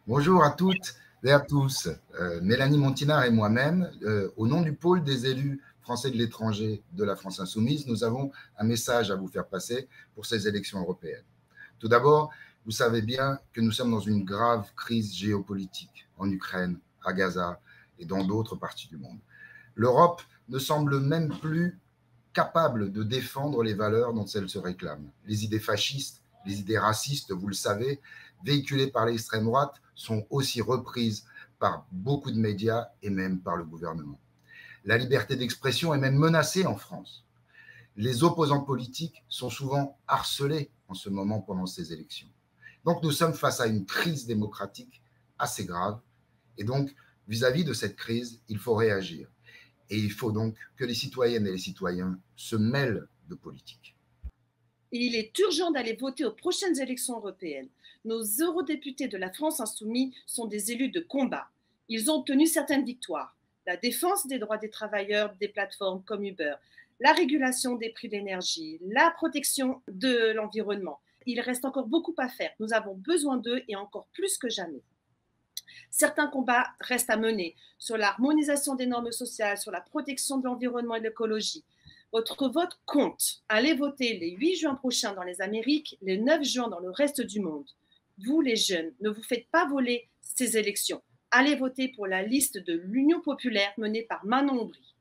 Bonjour à toutes et à tous. Mélanie Montinard et moi-même, au nom du pôle des élus français de l'étranger de la France Insoumise, nous avons un message à vous faire passer pour ces élections européennes. Tout d'abord, vous savez bien que nous sommes dans une grave crise géopolitique en Ukraine, à Gaza et dans d'autres parties du monde. L'Europe ne semble même plus capable de défendre les valeurs dont elle se réclame. Les idées fascistes, les idées racistes, vous le savez, véhiculées par l'extrême droite, sont aussi reprises par beaucoup de médias et même par le gouvernement. La liberté d'expression est même menacée en France. Les opposants politiques sont souvent harcelés en ce moment pendant ces élections. Donc nous sommes face à une crise démocratique assez grave. Et donc, vis-à-vis de cette crise, il faut réagir. Et il faut donc que les citoyennes et les citoyens se mêlent de politique. Il est urgent d'aller voter aux prochaines élections européennes. Nos eurodéputés de la France Insoumise sont des élus de combat. Ils ont obtenu certaines victoires. La défense des droits des travailleurs des plateformes comme Uber, la régulation des prix de l'énergie, la protection de l'environnement. Il reste encore beaucoup à faire. Nous avons besoin d'eux et encore plus que jamais. Certains combats restent à mener sur l'harmonisation des normes sociales, sur la protection de l'environnement et de l'écologie. Votre vote compte. Allez voter les 8 juin prochains dans les Amériques, les 9 juin dans le reste du monde. Vous, les jeunes, ne vous faites pas voler ces élections. Allez voter pour la liste de l'Union populaire menée par Manon Aubry.